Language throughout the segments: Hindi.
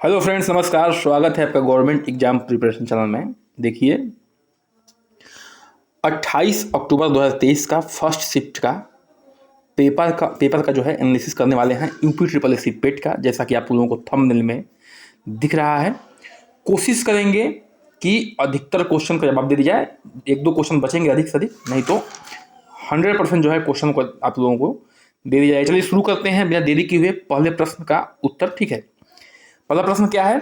हेलो फ्रेंड्स, नमस्कार। स्वागत है आपका गवर्नमेंट एग्जाम प्रिपरेशन चैनल में। देखिए, 28 अक्टूबर 2023 का फर्स्ट शिफ्ट का पेपर का जो है एनालिसिस करने वाले हैं यूपी ट्रिपल एस सी पेट का। जैसा कि आप लोगों को थंबनेल में दिख रहा है, कोशिश करेंगे कि अधिकतर क्वेश्चन का जवाब दे दिया जाए। एक दो क्वेश्चन बचेंगे अधिक से अधिक, नहीं तो 100% जो है क्वेश्चन को आप लोगों को दे दिया जाए। चलिए शुरू करते हैं बिना देरी किए हुए पहले प्रश्न का उत्तर। ठीक है, पहला प्रश्न क्या है?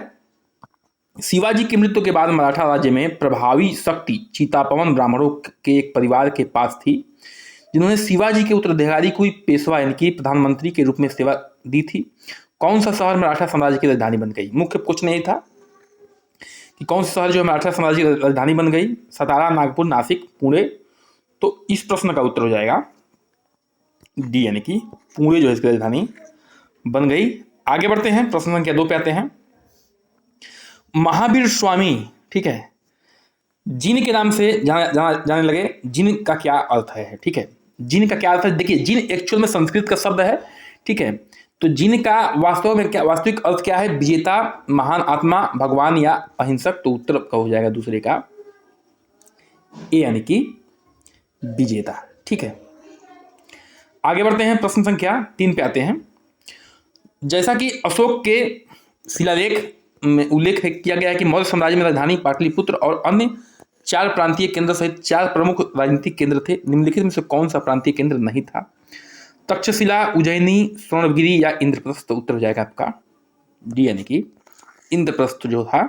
शिवाजी की मृत्यु के बाद मराठा राज्य में प्रभावी शक्ति चीतापवन ब्राह्मणों के एक परिवार के पास थी, जिन्होंने शिवाजी के उत्तराधिकारी को पेशवा यानी कि प्रधानमंत्री के रूप में सेवा दी थी। कौन सा शहर मराठा साम्राज्य की राजधानी बन गई? मुख्य क्वेश्चन यही था कि कौन सा शहर जो है मराठा साम्राज्य की राजधानी बन गई। सतारा, नागपुर, नासिक, पुणे। तो इस प्रश्न का उत्तर हो जाएगा डी, यानी कि पुणे जो है इसकी राजधानी बन गई। आगे बढ़ते हैं, प्रश्न संख्या 2 पे आते हैं। महावीर स्वामी, ठीक है, जिन के नाम से जाने लगे, जिन का क्या अर्थ है? ठीक है, जिन का क्या अर्थ है? देखिए, जिन एक्चुअल में संस्कृत का शब्द है। ठीक है, तो जिन का वास्तव में क्या वास्तविक अर्थ क्या है? विजेता, महान आत्मा, भगवान या अहिंसक। तो उत्तर का हो जाएगा दूसरे का ए, यानी कि विजेता। ठीक है, आगे बढ़ते हैं, प्रश्न संख्या 3 पे आते हैं। जैसा कि अशोक के शिलालेख में उल्लेख किया गया है कि मौर्य साम्राज्य में राजधानी पाटलिपुत्र और अन्य 4 प्रांतीय केंद्र सहित 4 प्रमुख राजनीतिक केंद्र थे। निम्नलिखित में से कौन सा प्रांतीय केंद्र नहीं था? तक्षशिला, उज्जैनी, स्वर्णगिरी या इंद्रप्रस्थ। उत्तर हो जाएगा आपका डी, यानी कि इंद्रप्रस्थ जो था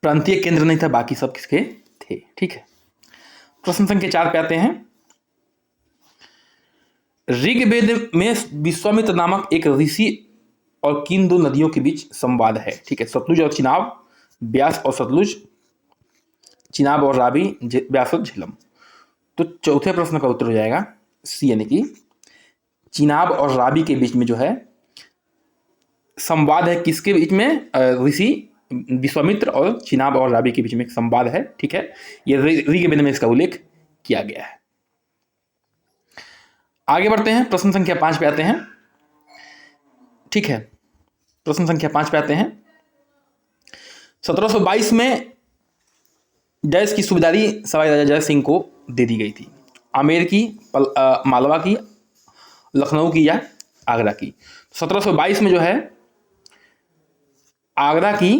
प्रांतीय केंद्र नहीं था, बाकी सब किसके थे। ठीक है, प्रश्न संख्या 4 पे आते हैं। ऋग्वेद में विश्वामित्र नामक एक ऋषि और किन दो नदियों के बीच संवाद है? ठीक है, सतलुज और चिनाब, ब्यास और सतलुज, चिनाब और रावी, ब्यास और झेलम। तो चौथे प्रश्न का उत्तर हो जाएगा सी, यानी कि चिनाब और रावी के बीच में जो है संवाद है। किसके बीच में? ऋषि विश्वामित्र और चिनाब और रावी के बीच में एक संवाद है। ठीक है, यह ऋग्वेद में इसका उल्लेख किया गया है। आगे बढ़ते हैं, प्रश्न संख्या 5 पे आते हैं। ठीक है, प्रश्न संख्या 5 पे आते हैं। 1722 में डैश की सूबेदारी सवाई राजा जय सिंह को दे दी गई थी? आमेर की, मालवा की, लखनऊ की या आगरा की? 1722 में जो है आगरा की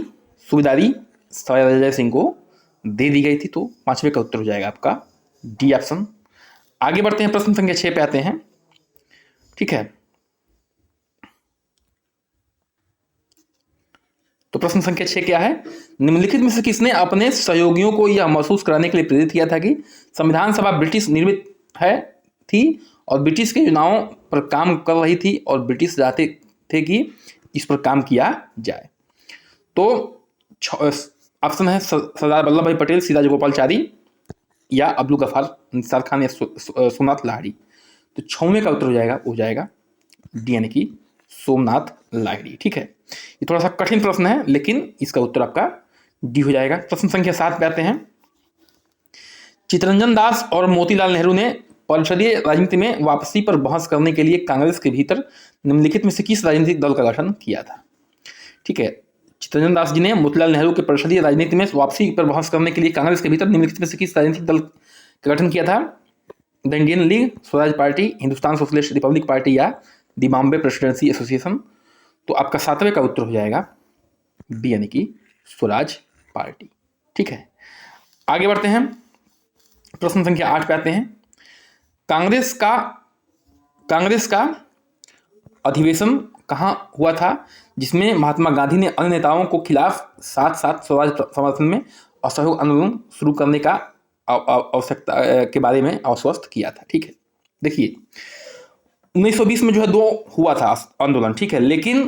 सूबेदारी सवाई राजा जय सिंह को दे दी गई थी। तो 5वें का उत्तर हो जाएगा आपका डी ऑप्शन। आगे बढ़ते हैं, प्रश्न संख्या 6 पे आते हैं। ठीक है, तो प्रश्न संख्या 6 क्या है? निम्नलिखित में से किसने अपने सहयोगियों को यह महसूस कराने के लिए प्रेरित किया था कि संविधान सभा ब्रिटिश निर्मित थी और ब्रिटिश के चुनावों पर काम कर रही थी और ब्रिटिश चाहते थे कि इस पर काम किया जाए? तो ऑप्शन है सरदार वल्लभ भाई पटेल, सी राजगोपालचारी या अब्दुल गफ्फार निसार खान या सोमनाथ लाहिड़ी। तो 6वें का उत्तर हो जाएगा डी, यानी कि सोमनाथ लाहिड़ी। ठीक है, ये थोड़ा सा कठिन प्रश्न है, लेकिन इसका उत्तर आपका डी हो जाएगा। प्रश्न संख्या 7 पे आते हैं। चित्तरंजन दास और मोतीलाल नेहरू ने परिषदीय राजनीति में वापसी पर बहस करने के लिए कांग्रेस के भीतर निम्नलिखित में से किस राजनीतिक दल का गठन किया था? ठीक है, चित्तरंजन दास जी ने मोतीलाल नेहरू के परिषदीय राजनीति में वापसी पर बहस करने के लिए कांग्रेस के भीतर निम्नलिखित में से किस राजनीतिक दल का गठन किया था? The Indian league, Swaraj party, Hindustan socialist Republic party या द बॉम्बे प्रेसिडेंसी एसोसिएशन। तो आपका 7वें का उत्तर हो जाएगा बी, यानी कि स्वराज पार्टी। ठीक है, आगे बढ़ते हैं, प्रश्न संख्या 8 पे आते हैं। कांग्रेस का अधिवेशन कहाँ हुआ था जिसमें महात्मा गांधी ने अन्य नेताओं को खिलाफ साथ साथ स्वराज समर्थन में असहयोग आंदोलन शुरू करने का आवश्यकता के बारे में आश्वस्त किया था? ठीक है, देखिए 1920 में जो है 2 हुआ था आंदोलन। ठीक है, लेकिन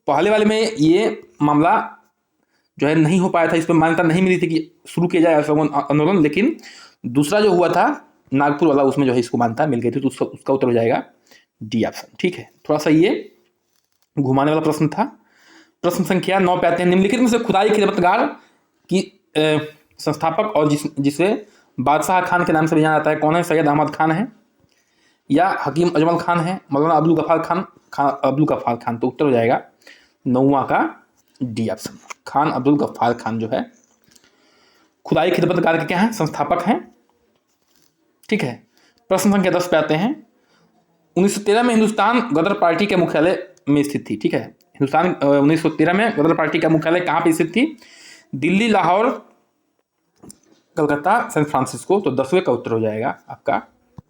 पहले वाले में ये मामला जो है नहीं हो पाया था, इस पर मान्यता नहीं मिली थी कि शुरू किया जाए असहयोग आंदोलन। लेकिन दूसरा जो हुआ था नागपुर वाला, उसमें जो है इसको मान्यता मिल गई थी। तो उसका उत्तर हो जाएगा डी ऑप्शन। ठीक है, थोड़ा सा ये घुमाने वाला प्रश्न था। प्रश्न संख्या 9 पे आते हैं। निम्नलिखित में से खुदाई खिदमतगार की संस्थापक और जिसे बादशाह खान के नाम से भी जाना जाता है कौन है? सैयद अहमद खान है या हकीम अजमल खान है, मौलाना अब्दुल गफ्फार खान? तो उत्तर हो जाएगा 9वां का डी ऑप्शन। खान अब्दुल गफ्फार खान जो है खुदाई खिदमतगार के क्या हैं, संस्थापक हैं। ठीक है, प्रश्न संख्या 10 पे आते हैं। 1913 में हिंदुस्तान गदर पार्टी के मुख्यालय में स्थित थी। ठीक है, हिंदुस्तान 1913 में गदर पार्टी का मुख्यालय कहाँ पे स्थित थी? Delhi, Lahore, Calcutta, San Francisco. तो 10वें का उत्तर हो जाएगा आपका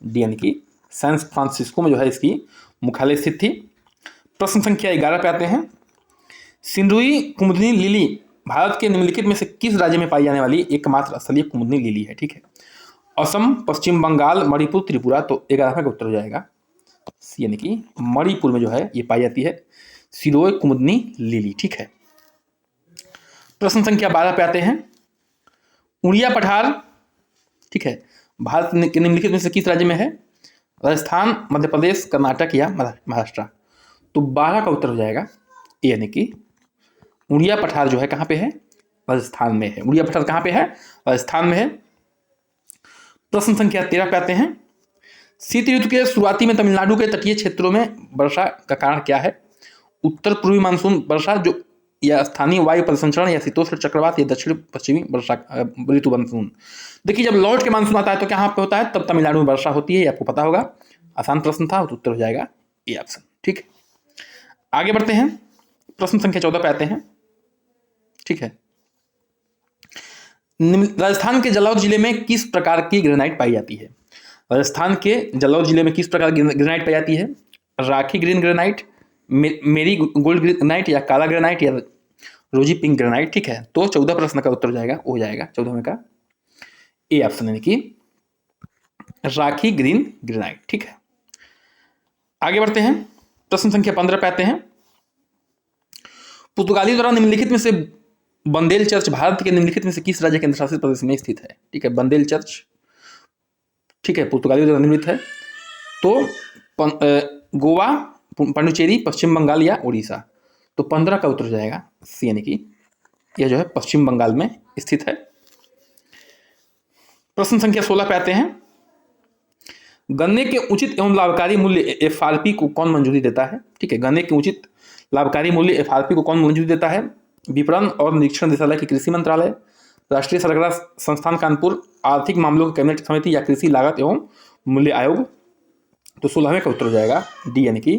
डी, यानी कि सैन फ्रांसिस्को में जो है इसकी मुख्यालय स्थित थी। प्रश्न संख्या 11 पे आते हैं। सिंधुई कुमुदनी लिली भारत के निम्नलिखित में से किस राज्य में पाई जाने वाली एकमात्र स्थलीय कुमुदनी लिली है? ठीक है, असम, पश्चिम बंगाल, मणिपुर, त्रिपुरा। तो 11वें का उत्तर हो जाएगा सी, यानी कि मणिपुर में जो है ये पाई जाती है सिरोय कुमुदनी लिली। ठीक है, प्रश्न संख्या 12 पे आते हैं। उड़िया पठार, ठीक है, भारत के निम्नलिखित में से किस राज्य में है? राजस्थान, मध्य प्रदेश, कर्नाटक या महाराष्ट्र। तो 12 का उत्तर हो जाएगा ए, यानी कि उड़िया पठार जो है कहाँ पे है? राजस्थान में है। उड़िया पठार कहाँ पे है? राजस्थान में है। प्रश्न संख्या 13 पे आते हैं। शीत ऋतु के शुरुआती में तमिलनाडु के तटीय क्षेत्रों में वर्षा का कारण क्या है? उत्तर पूर्वी मानसून वर्षा, जो या स्थानीय वायु परिसंचरण, या शीतोष्ण चक्रवात, या दक्षिण पश्चिमी वर्षा ऋतु मानसून। देखिए, जब लौट के मानसून आता है तो कहाँ पे होता है? तब तमिलनाडु में वर्षा होती है, ये आपको पता होगा। आसान प्रश्न था, तो उत्तर हो जाएगा ए ऑप्शन। ठीक है, आगे बढ़ते हैं। प्रश्न संख्या 14 पे आते हैं। ठीक है, राजस्थान के जालौर जिले में किस प्रकार की ग्रेनाइट पाई जाती है? राजस्थान के जालौर जिले में किस प्रकार की ग्रेनाइट पाई जाती है? राखी ग्रीन ग्रेनाइट, मेरी गोल्ड ग्रेनाइट, या काला ग्रेनाइट, या रोजी पिंक ग्रेनाइट। ठीक है, तो 14 प्रश्न का उत्तर हो जाएगा, हो जाएगा 14वें का ए ऑप्शन, यानी कि राखी ग्रीन ग्रेनाइट। ठीक है, आगे बढ़ते हैं। प्रश्न संख्या 15 पे आते हैं। पुर्तगाली द्वारा निम्नलिखित में से बंदेल चर्च भारत के निम्नलिखित में से किस राज्य केंद्र शासित प्रदेश में स्थित है? ठीक है, बंदेल चर्च, ठीक है, पुर्तगाली द्वारा निर्मित है। तो गोवा, पांडिचेरी, पश्चिम बंगाल या उड़ीसा। तो 15 का उत्तर हो जाएगा सी, यानी कि यह जो है पश्चिम बंगाल में स्थित है। प्रश्न संख्या 16 पे आते हैं। गन्ने के उचित एवं लाभकारी मूल्य एफआरपी को कौन मंजूरी देता है? ठीक है, गन्ने के उचित लाभकारी मूल्य एफआरपी को कौन मंजूरी देता है? विपणन और निरीक्षण निदेशालय की कृषि मंत्रालय, राष्ट्रीय सरकार संस्थान कानपुर, आर्थिक मामलों की कैबिनेट समिति, या कृषि लागत एवं मूल्य आयोग। तो 16वें का उत्तर हो जाएगा डी, यानी कि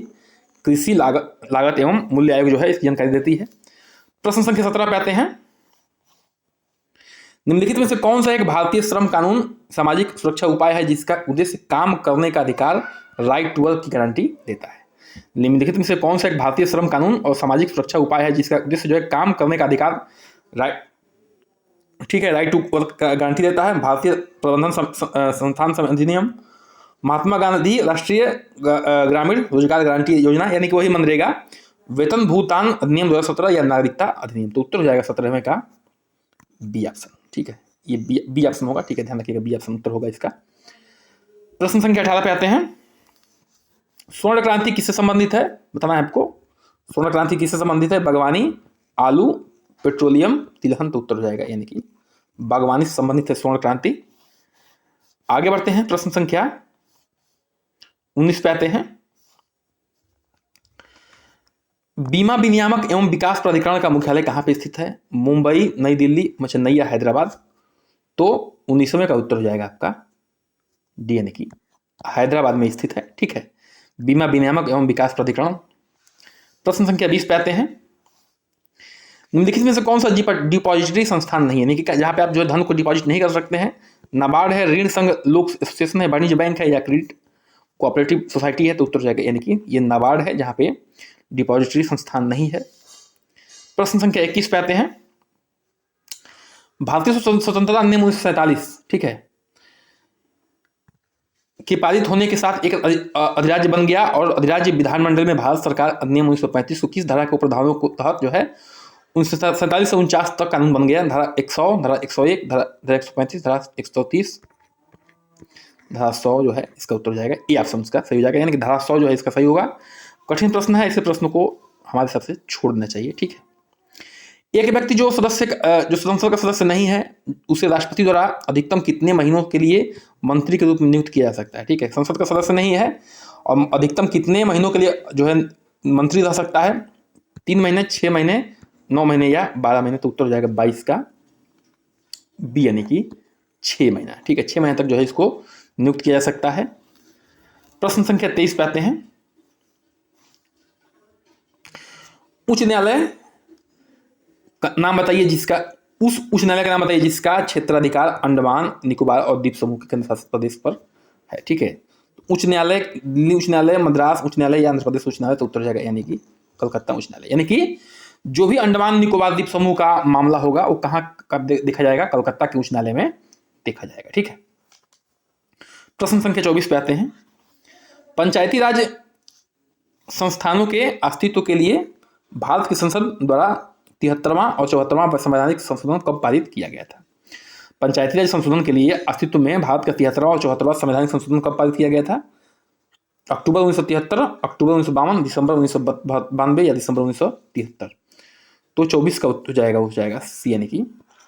कृषि लागत एवं मूल्य आयोग जो है इसकी जानकारी देती है। प्रश्न संख्या 17 पे आते हैं। निम्नलिखित में से कौन सा एक भारतीय श्रम कानून सामाजिक सुरक्षा उपाय है जिसका उद्देश्य काम करने का अधिकार, राइट टू वर्क की गारंटी देता है? निम्नलिखित में से कौन सा एक भारतीय श्रम कानून और सामाजिक सुरक्षा उपाय है जिसका उद्देश्य जो है काम करने का अधिकार, राइट, ठीक है, राइट टू वर्क का गारंटी देता है? भारतीय प्रबंधन संस्थान अधिनियम, महात्मा गांधी राष्ट्रीय ग्रामीण रोजगार गारंटी योजना, यानी कि वही मनरेगा, वेतन भुगतान अधिनियम 2017, या नागरिकता अधिनियम। तो उत्तर हो जाएगा 17वें का बी ऑप्शन। ठीक है, ये बी ऑप्शन होगा। ठीक है, ध्यान रखिएगा, बी ऑप्शन उत्तर होगा इसका। प्रश्न संख्या 18 पे आते हैं। स्वर्ण क्रांति किससे संबंधित है? बताना है आपको। स्वर्ण क्रांति किससे संबंधित है? बागवानी, आलू, पेट्रोलियम, तिलहन। तो उत्तर हो जाएगा, यानी कि बागवानी से संबंधित है स्वर्ण क्रांति। आगे बढ़ते हैं। प्रश्न संख्या 19 पे आते हैं। बीमा विनियामक एवं विकास प्राधिकरण का मुख्यालय कहाँ पे स्थित है? मुंबई, नई दिल्ली, चेन्नई या हैदराबाद। तो 19वें का उत्तर हो जाएगा आपका डी, यानी कि हैदराबाद में स्थित है। ठीक है, बीमा विनियामक एवं विकास प्राधिकरण। प्रश्न संख्या 20 पे आते हैं। निम्नलिखित में से कौन सा डिपॉजिटरी संस्थान नहीं है, यानी कि जहाँ पे आप जो है धन को डिपॉजिट नहीं कर सकते हैं? नाबार्ड है, ऋण संघ लोक एसोसिएशन है, वाणिज्य बैंक है, या क्रेडिट कोऑपरेटिव सोसाइटी है। तो उत्तर हो जाएगा, यानी कि ये नाबार्ड है जहाँ पे डिपॉजिटरी संस्थान नहीं है। प्रश्न संख्या 21 पे आते हैं। भारतीय स्वतंत्रता अधिनियम 1947, ठीक है, के पारित होने के साथ एक अधिराज्य बन गया, और अधिराज्य विधानमंडल में भारत सरकार अधिनियम 1935 को किस धारा के प्रावधानों को तहत जो है 1947 से 49 तक कानून बन गया? धारा 100, धारा 101, धारा 135, धारा 130, धारा 100 जो है इसका उत्तर हो जाएगा ए ऑप्शन इसका सही हो जाएगा, यानी कि धारा 100 जो है इसका सही होगा। कठिन प्रश्न है, ऐसे प्रश्न को हमारे हिसाब से छोड़ देना चाहिए। ठीक है, एक व्यक्ति जो संसद का सदस्य नहीं है उसे राष्ट्रपति द्वारा अधिकतम कितने महीनों के लिए मंत्री के रूप में नियुक्त किया जा सकता है? ठीक है, संसद का सदस्य नहीं है और अधिकतम कितने महीनों के लिए जो है मंत्री रह सकता है? 3 महीने, 6 महीने, 9 महीने या 12 महीने, तो उत्तर हो जाएगा 22 का बी, यानी कि 6 महीना। ठीक है, 6 महीने तक जो है इसको नियुक्त किया जा सकता है। प्रश्न संख्या 23 पे आते हैं। उच्च न्यायालय का नाम बताइए जिसका, उस उच्च न्यायालय का नाम बताइए जिसका क्षेत्राधिकार अंडमान निकोबार और द्वीप समूह के केंद्र शासित प्रदेश पर है। ठीक है, उच्च न्यायालय दिल्ली उच्च न्यायालय, मद्रास उच्च न्यायालय या आंध्र प्रदेश उच्च न्यायालय, तो उत्तर हो जाएगा यानी कि कलकत्ता उच्च न्यायालय। यानी कि जो भी अंडमान निकोबार द्वीप समूह का मामला होगा वो कहाँ कब देखा जाएगा, कलकत्ता के उच्च न्यायालय में देखा जाएगा। ठीक है, प्रश्न संख्या 24 पे आते हैं। पंचायती राज संस्थानों के अस्तित्व के लिए भारत की संसद द्वारा 73वां और 74वां संवैधानिक संशोधन कब पारित किया गया था? पंचायती राज संशोधन के लिए अस्तित्व में भारत का 73वां और 74वां संवैधानिक संशोधन कब पारित किया गया था? अक्टूबर 1973, अक्टूबर 1952, दिसंबर 1992 या दिसंबर 1973? तो 24 का उत्तर हो जाएगा सी, यानी कि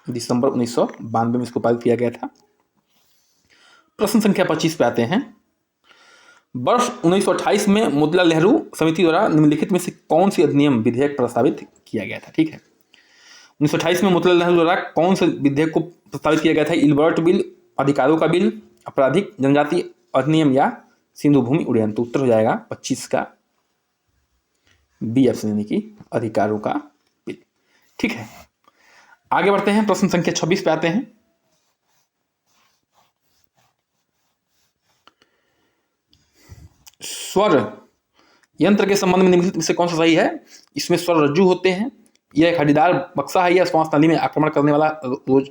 दिसंबर 1992 में इसको पारित किया गया था। प्रश्न संख्या 25 पे आते हैं। वर्ष 1928 में मोतीलाल नेहरू समिति द्वारा निम्नलिखित में से कौन सी अधिनियम विधेयक प्रस्तावित किया गया था? ठीक है, 1928 में मोतीलाल नेहरू द्वारा कौन से विधेयक को प्रस्तावित किया गया था? इल्बर्ट बिल, अधिकारों का बिल, आपराधिक जनजाति अधिनियम या सिंधु भूमि उड़यन? तो उत्तर हो जाएगा 25 का बी ऑप्शन, यानी कि अधिकारों का बिल। ठीक है, आगे बढ़ते हैं। प्रश्न संख्या 26 पे आते हैं। स्वर यंत्र के संबंध में निम्नलिखित में से कौन सा सही है? इसमें स्वर रज्जु होते हैं, यह एक हड्डीदार बक्सा है, या श्वास नली में आक्रमण करने वाला रोज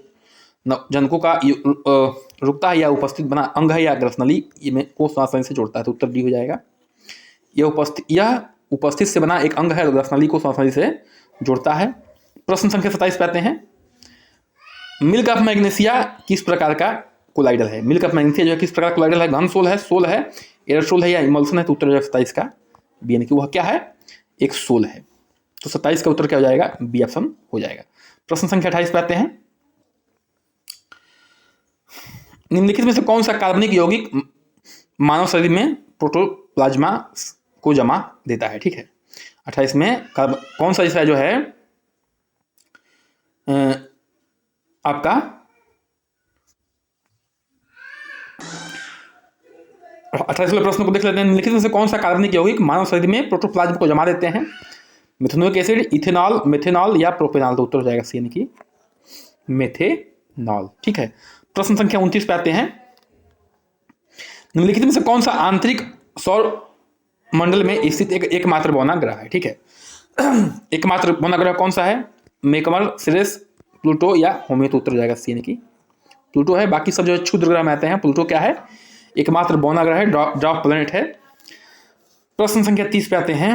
जनकों का रुकता है, या उपस्थित बना अंग है, या ग्रसनली में को श्वास नली से जोड़ता है? तो उत्तर डी हो जाएगा। यह उपस्थित से बना एक अंग है, ग्रसनली को श्वास नली से जोड़ता है। प्रश्न संख्या 27 पे आते हैं। मिल्क ऑफ मैग्नीशिया किस प्रकार का कोलाइडल है? मिल्क ऑफ मैग्नीशिया जो है किस प्रकार का कोलाइडल है? घन सोल है, सोल है, एयरसोल है, या इमल्सन है? तो उत्तर हो जाएगा 27 का बी, यानी कि वह क्या है? एक सोल है। तो 27 का उत्तर क्या हो जाएगा? बी ऑप्शन हो जाएगा। प्रश्न संख्या 28 पे आते हैं। निम्नलिखित में से कौन सा कार्बनिक यौगिक मानव शरीर में प्रोटोप्लाज्मा को जमा देता है? ठीक है, 28 में कौन सा ऐसा जो है आपका 28वें प्रश्न को देख लेते हैं। निम्नलिखित में से कौन सा कार्बनिक यौगिक मानव शरीर में प्रोटोप्लाज्म को जमा देते हैं? मिथेनोइक एसिड, इथेनॉल, मेथेनॉल या प्रोपेनॉल? तो उत्तर हो जाएगा सी, यानी कि मेथेनॉल। ठीक है, प्रश्न संख्या 29 पे आते हैं। निम्नलिखित में से कौन सा आंतरिक सौर मंडल में स्थित एकमात्र बौना ग्रह है? ठीक है, एकमात्र बौना ग्रह कौन सा है? मेकमर, सिरेस, प्लूटो या होमे? तो उत्तर हो जाएगा सी, यानी कि प्लूटो है। बाकी सब जो है क्षुद्र ग्रह में आते हैं। प्लूटो क्या है? एकमात्र बौना ग्रह है, ड्वार्फ प्लैनेट है। प्रश्न संख्या 30 पे आते हैं।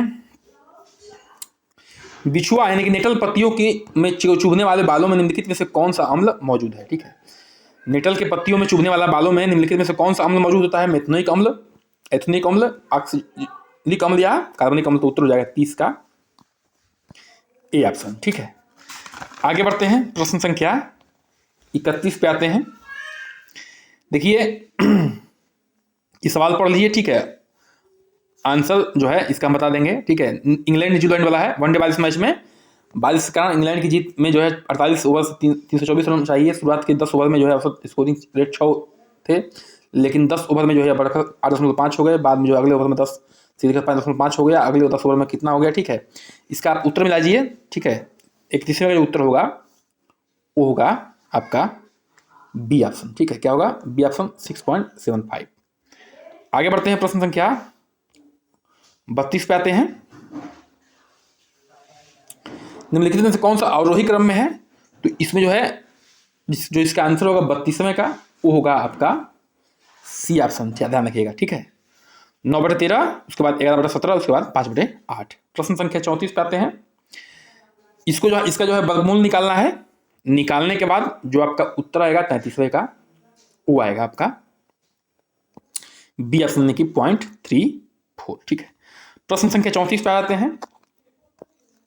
बिछुआ यानी कि नेटल पत्तियों की में चुभने वाले बालों में निम्नलिखित में से कौन सा अम्ल मौजूद है? ठीक है, नेटल के पत्तियों में चुभने वाला बालों में निम्नलिखित में से कौन सा अम्ल मौजूद होता है? मेथनोइक अम्ल, एथनिक अम्ल, ऑक्सैलिक अम्ल या कार्बनिक अम्ल? तो उत्तर हो जाएगा 30 का ए ऑप्शन। ठीक है, आगे बढ़ते हैं। प्रश्न संख्या 31 पे आते हैं। देखिए ये सवाल पढ़ लीजिए। ठीक है, आंसर जो है इसका हम बता देंगे। ठीक है, इंग्लैंड न्यूजीलैंड वाला है। वनडे 22 मैच में 22 के कारण इंग्लैंड की जीत में जो है 48 ओवर से 324 रन चाहिए। शुरुआत के 10 ओवर में जो है औसत स्कोरिंग रेट 6 थे, लेकिन 10 ओवर में जो है बढ़कर 8.5 हो गए। बाद में जो अगले ओवर में 10 सीधे 5.5 हो गया। अगले 10 ओवर में कितना हो गया? ठीक है, इसका आप उत्तर मिला लीजिए। ठीक है, 31वें का जो उत्तर होगा वो होगा आपका बी ऑप्शन। ठीक है, क्या होगा? B option 6.75। आगे बढ़ते हैं। प्रश्न संख्या 32 पे आते हैं। निम्नलिखित में से कौन सा अवरोही क्रम में है? तो इसमें जो है जो इसका आंसर होगा 32वें का वो होगा आपका सी ऑप्शन। ध्यान रखिएगा। ठीक है, 9/13, उसके बाद 11/17, उसके बाद 5/8। प्रश्न संख्या 34 पे आते हैं। इसका जो है वर्गमूल निकालना है। निकालने के बाद जो आपका उत्तर आएगा 33वें का वो आएगा आपका बी ऑप्शन, यानी कि 0.34। ठीक है, प्रश्न संख्या 34 पे आते हैं।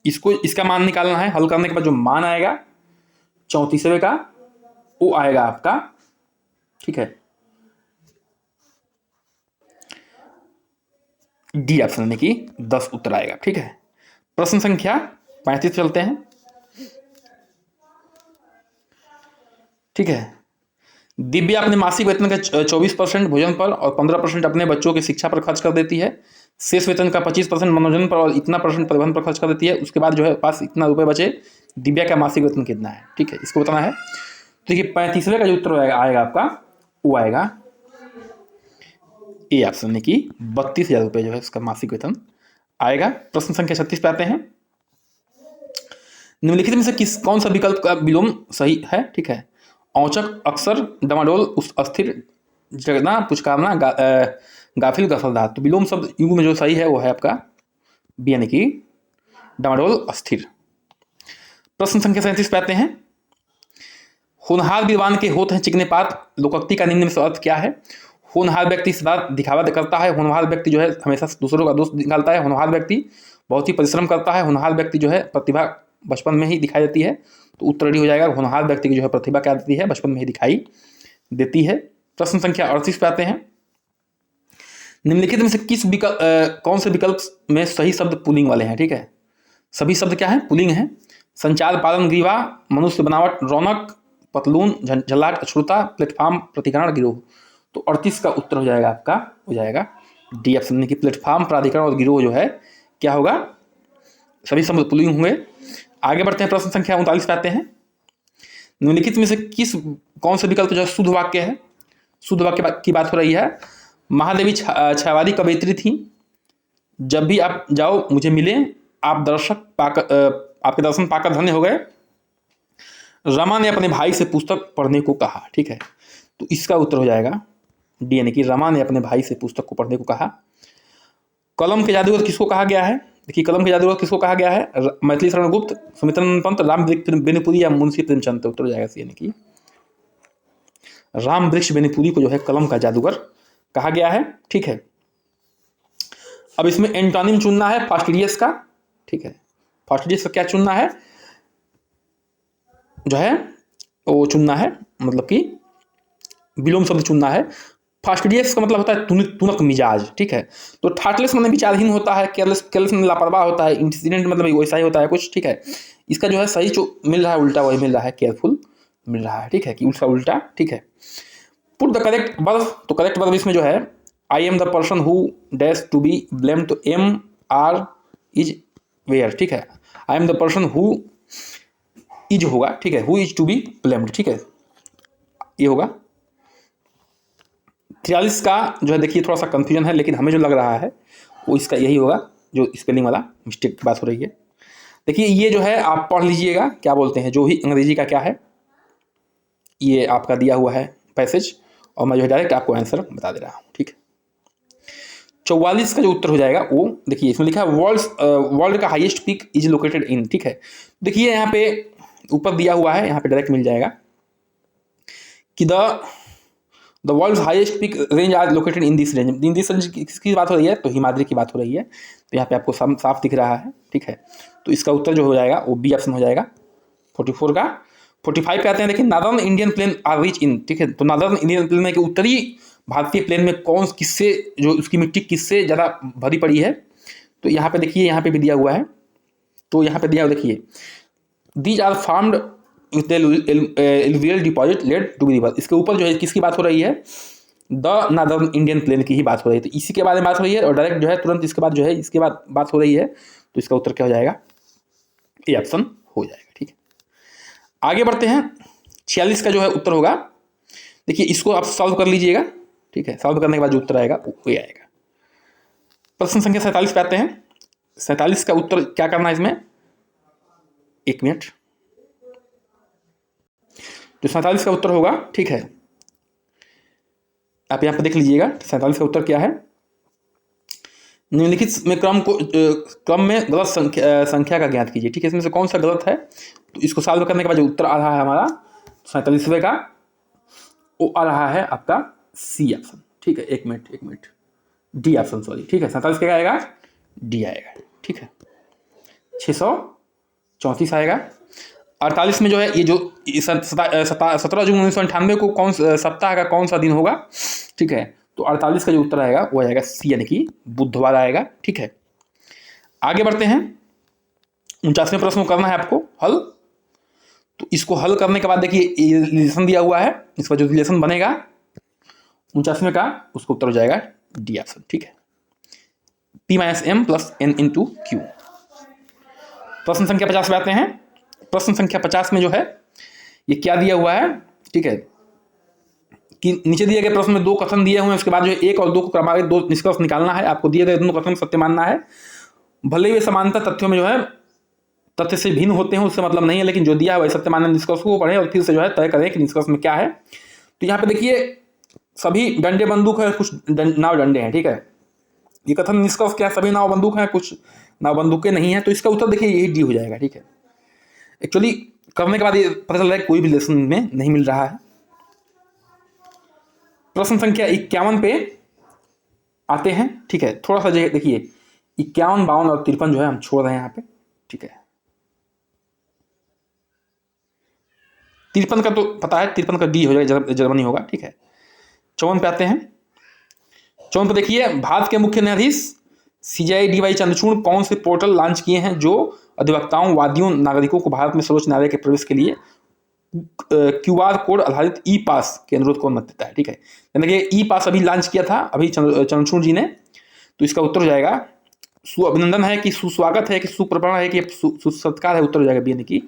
इसका मान निकालना है। हल करने के बाद जो मान आएगा 34वें का वो आएगा आपका, ठीक है, डी ऑप्शन, यानी कि 10 उत्तर आएगा। ठीक है, प्रश्न संख्या 35 चलते हैं। ठीक है, दिव्या अपने मासिक वेतन का 24% भोजन पर और 15% अपने बच्चों की शिक्षा पर खर्च कर देती है। शेष वेतन का 25% मनोरंजन पर और इतना % परिवहन पर खर्च कर देती है। उसके बाद जो है पास इतना रुपए बचे, दिव्या का मासिक वेतन कितना है। ठीक है, इसको बताना है। तो देखिए 35वें का जो उत्तर आएगा आपका, वो आएगा ए ऑप्शन, यानी कि 32,000 रुपये जो है उसका मासिक वेतन आएगा। प्रश्न संख्या 36 पे आते हैं। निम्नलिखित में से कौन सा विकल्प का विलोम सही है। ठीक है, औचक, अक्सर, डमाडोल, उस अस्थिर, जगना, पुचकारना, गाफिल, गफलदार। तो विलोम शब्द यू में जो सही है वो है आपका बी, यानी कि डमाडोल, अस्थिर। प्रश्न संख्या 37 पे आते हैं। होनहार विद्वान के होत हैं चिकने पात, लोकोक्ति का निम्न में से अर्थ क्या है। होनहार व्यक्ति सदा दिखावा करता है। होनहार व्यक्ति जो है हमेशा दूसरों का दोष निकालता है। होनहार व्यक्ति बहुत ही परिश्रम करता है। होनहार व्यक्ति जो है प्रतिभा बचपन में ही दिखाई देती है। तो उत्तर डी हो जाएगा, होनहार व्यक्ति की जो है प्रतिभा क्या देती है, बचपन में ही दिखाई देती है। प्रश्न संख्या 38 पे आते हैं। निम्नलिखित में से कौन से विकल्प में सही शब्द पुल्लिंग वाले हैं। ठीक है, सभी शब्द क्या है, पुल्लिंग है। संचार, पालन, ग्रीवा, मनुष्य बनावट, रौनक, पतलून, झल्लाट, अछूता, प्लेटफॉर्म, प्रतिकरण, गिरोह। तो 38 का उत्तर हो जाएगा आपका, हो जाएगा डी ऑप्शन, यानी कि प्लेटफॉर्म, प्राधिकरण और गिरोह जो है क्या होगा, सभी शब्द पुल्लिंग होंगे। आगे बढ़ते हैं, प्रश्न संख्या 39 पे आते हैं। निम्नलिखित में से कौन सा विकल्प जो है शुद्ध वाक्य है। शुद्ध वाक्य की बात हो रही है। महादेवी छायावादी कवयित्री थी। जब भी आप जाओ मुझे मिले, आप आपके दर्शन पाकर धन्य हो गए। रमा ने अपने भाई से पुस्तक पढ़ने को कहा। ठीक है, तो इसका उत्तर हो जाएगा डी, यानी कि रमा ने अपने भाई से पुस्तक को पढ़ने को कहा। कलम के जादूगर किसको कहा गया है। देखिए कलम के जादूगर किसको कहा गया है, मैथिली शरण गुप्त, सुमित्रानंद पंत, राम बेनीपुरी या मुंशी प्रेमचंद। उत्तर हो जाएगा सी, यानी कि राम वृक्ष बेनीपुरी को जो है कलम का जादूगर कहा गया है। ठीक है, अब इसमें एंटोनिम चुनना है फास्टिडियस का। ठीक है, फास्टिडियस का क्या चुनना है, जो है वो चुनना है, मतलब कि विलोम शब्द चुनना है। फास्टिडियस का मतलब होता है तुनक मिजाज। ठीक है, तो थाटलेस मतलब विचारहीन होता है, केयरलेस मतलब लापरवाह होता है, इंसिडेंट मतलब वैसा ही होता है कुछ। ठीक है, इसका जो है सही जो मिल रहा है उल्टा वही मिल रहा है, केयरफुल मिल रहा है। ठीक है, कि उसका उल्टा। ठीक है, पुट द करेक्ट वर्ब। तो करेक्ट वर्ब इसमें जो है I am the person who dash to be blamed. तो एम आर इज वेयर। ठीक है, I am the person who is होगा। ठीक है, who is to be blamed. ठीक है, ये होगा। 43 का जो है देखिए थोड़ा सा कंफ्यूजन है, लेकिन हमें जो लग रहा है वो इसका यही होगा, जो स्पेलिंग वाला मिस्टेक की बात हो रही है। देखिए ये जो है आप पढ़ लीजिएगा, क्या बोलते हैं, जो ही अंग्रेजी का क्या है, ये आपका दिया हुआ है पैसेज, और मैं जो है डायरेक्ट आपको आंसर बता दे रहा हूँ। ठीक है, 44 का जो उत्तर हो जाएगा वो देखिए इसमें लिखा है वर्ल्ड का highest peak is located in. ठीक है, देखिए यहाँ पे ऊपर दिया हुआ है, यहाँ पे डायरेक्ट मिल जाएगा कि the world highest peak range are located in this range. In this range किसकी बात हो रही है, तो हिमाद्री की बात हो रही है। तो यहाँ पे आपको साफ दिख रहा है। ठीक है, तो इसका उत्तर जो हो जाएगा वो बी ऑप्शन हो जाएगा 44 का। 45 पे आते हैं। देखिए northern Indian plain are rich in. ठीक है, तो नादर्न इंडियन प्लेन में कि उत्तरी भारतीय प्लेन में कौन किससे जो उसकी मिट्टी किससे ज़्यादा भरी पड़ी है। तो यहाँ पे देखिए, यहाँ पे भी दिया हुआ है। तो यहाँ पे दिया हुआ देखिए, these are formed with alluvial deposit laid to be river. इसके ऊपर जो है किसकी बात हो रही है, द नादर्न इंडियन प्लेन की ही बात हो रही है। तो इसी के बारे में बात हो रही है, और डायरेक्ट जो है तुरंत इसके बाद जो है इसके बाद बात हो रही है। तो इसका उत्तर क्या हो जाएगा, ए ऑप्शन हो जाएगा। ठीक है, आगे बढ़ते हैं। 46 का जो है उत्तर होगा, देखिए इसको आप सॉल्व कर लीजिएगा। ठीक है, सॉल्व करने के बाद जो उत्तर आएगा वो ये आएगा। प्रश्न संख्या 47 पे आते हैं। 47 का उत्तर क्या करना है इसमें, एक मिनट। तो 47 का उत्तर होगा, ठीक है, आप यहाँ पे देख लीजिएगा। 47 का उत्तर क्या है, निम्नलिखित में क्रम में गलत संख्या का ज्ञात कीजिए। ठीक है, इसमें से कौन सा गलत है। तो इसको सॉल्व करने के बाद जो उत्तर आ रहा है हमारा 47वें का, वो आ रहा है आपका सी ऑप्शन। ठीक है, एक मिनट, डी ऑप्शन, सॉरी। ठीक है, 47 क्या आएगा, डी आएगा। ठीक है, 634 आएगा। 48 में जो है ये जो 17 जून 1998 को कौन सप्ताह का कौन सा दिन होगा। ठीक है, तो 48 का जो उत्तर आएगा वो आएगा सी, यानी कि बुधवार आएगा। ठीक है, आगे बढ़ते हैं। 49वें प्रश्न को करना है आपको हल। तो इसको हल करने के बाद देखिए ये रिलेशन दिया हुआ है, इसका जो रिलेशन बनेगा 49वें का, उसको उत्तर हो जाएगा डी ऑप्शन। ठीक है, P - M + N × Q। प्रश्न संख्या 50 पे आते हैं। प्रश्न संख्या 50 में जो है ये क्या दिया हुआ है, ठीक है, कि नीचे दिए गए प्रश्न में 2 कथन दिए हुए हैं, उसके बाद जो है 1 और 2 को क्रमागत 2 निष्कर्ष निकालना है। आपको दिए गए दोनों कथन सत्य मानना है, भले ही वे समानता तथ्यों में जो है तथ्य से भिन्न होते हैं, उससे मतलब नहीं है, लेकिन जो दिया है वही सत्य मानना। निष्कर्ष को पढ़ें और फिर से जो है तय करें कि निष्कर्ष में क्या है। तो यहाँ पे देखिए सभी डंडे बंदूक है, कुछ नाव डंडे हैं। ठीक है, ये कथन निष्कर्ष क्या है, सभी नाव बंदूक हैं, कुछ नाव बंदूकें नहीं है। तो इसका उत्तर देखिए यही डी हो जाएगा। ठीक है, एक्चुअली करने के बाद ये पता चल रहा है कोई भी लेसन में नहीं मिल रहा है। प्रश्न संख्या 51 पे आते हैं। ठीक है, थोड़ा सा देखिए 51, 52 और 53 जो है हम छोड़ रहे हैं यहाँ पे। ठीक है, 53 का तो पता है, 53 का डी हो जाएगा, जर्मनी होगा। ठीक है, 54 पे आते हैं। 54 पे देखिए भारत के मुख्य न्यायाधीश CJI DY चंद्रचूड़ कौन से पोर्टल लॉन्च किए हैं जो अधिवक्ताओं, वादियों, नागरिकों को भारत में सर्वोच्च न्यायालय के प्रवेश के लिए QR कोड आधारित E-पास के अनुरोध को अनुमति देता है। ठीक है, यानी कि E-पास अभी लॉन्च किया था अभी चंद्रचूड़ जी ने। तो इसका उत्तर हो जाएगा अभिनंदन है कि सुस्वागत है कि सुप्रवण है कि सुसत्कार है। उत्तर हो जाएगा बी, यानी कि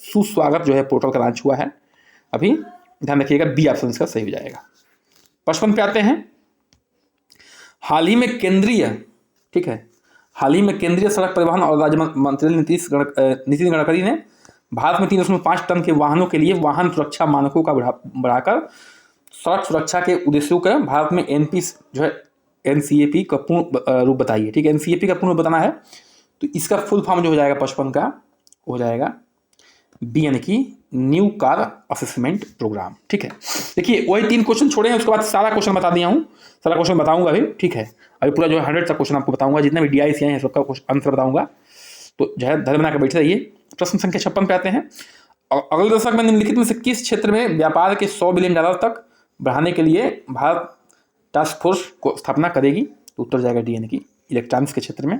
सुस्वागत जो है पोर्टल का लॉन्च हुआ है अभी। ध्यान रखिएगा बी ऑप्शन इसका सही हो जाएगा। 55 पे आते हैं। हाल ही में केंद्रीय, ठीक है, हाल ही में केंद्रीय सड़क परिवहन और राज्य मंत्री नितिन गडकरी ने भारत में 3.5 टन के वाहनों के लिए वाहन सुरक्षा मानकों का बढ़ाकर सड़क सुरक्षा के उद्देश्यों का भारत में जो है NCAP का पूर्ण रूप बताइए। ठीक है, NCAP का पूर्ण बताना है। तो इसका फुल फॉर्म जो हो जाएगा 55 का हो जाएगा बी, यानी कि न्यू कार असेसमेंट प्रोग्राम। ठीक है, देखिए वही 3 क्वेश्चन छोड़े हैं, उसके बाद सारा क्वेश्चन बता दिया हूँ, सारा क्वेश्चन बताऊंगा अभी। ठीक है, अभी पूरा जो है 100 तक क्वेश्चन आपको बताऊंगा, जितने भी DIC हैं सबका आंसर बताऊंगा। तो जो है धैर्य बनाकर बैठे रहिए। प्रश्न संख्या 56 पे आते हैं। अगले दशक में निम्नलिखित में से किस क्षेत्र में व्यापार के $100 बिलियन तक बढ़ाने के लिए भारत टास्क फोर्स को स्थापना करेगी? तो उत्तर जाएगा डी, यानी कि इलेक्ट्रॉनिक्स के क्षेत्र में।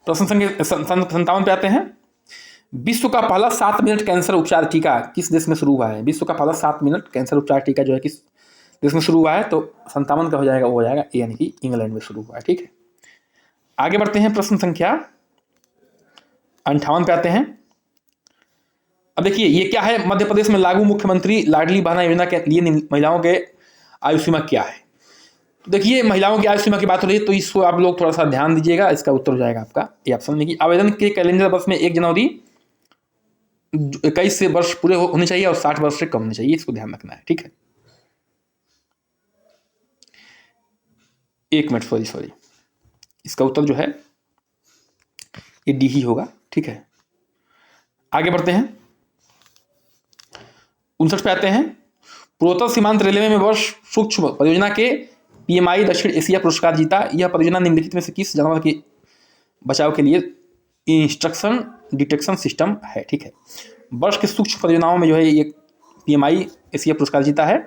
प्रश्न संख्या 57 पे आते हैं। विश्व का पहला 7 मिनट कैंसर उपचार टीका किस देश में शुरू हुआ है? विश्व का पहला 7 मिनट कैंसर उपचार टीका जो है किस देश में शुरू हुआ है? तो 57 का हो जाएगा, वो हो जाएगा ए, यानी कि इंग्लैंड में शुरू हुआ है। ठीक है, आगे बढ़ते हैं। प्रश्न संख्या 58 पे आते हैं। अब देखिए ये क्या है, मध्य प्रदेश में लागू मुख्यमंत्री लाडली बहना योजना के लिए महिलाओं के आयु सीमा क्या है? तो देखिए महिलाओं की आयु सीमा की बात हो रही है, तो इसको आप लोग थोड़ा सा ध्यान दीजिएगा। इसका उत्तर हो जाएगा आपका ए ऑप्शन, यानी कि आवेदन के कैलेंडर वर्ष में 1 जनवरी 21 से वर्ष पूरे होने चाहिए और 60 वर्ष से कम होने चाहिए, इसको ध्यान रखना है। ठीक है, 1 मिनट, सॉरी, इसका उत्तर जो है ये डी ही होगा। ठीक है, आगे बढ़ते हैं। 59 पे आते हैं। पूर्वोत्तर सीमांत रेलवे में वर्ष सूक्ष्म परियोजना के PMI दक्षिण एशिया पुरस्कार जीता। यह परियोजना निम्नलिखित में से किस जानवर के बचाव के लिए इंस्ट्रक्शन डिटेक्शन सिस्टम है? ठीक है, वर्ष के सूक्ष्म परियोजनाओं में जो है ये PMI एशिया पुरस्कार जीता है।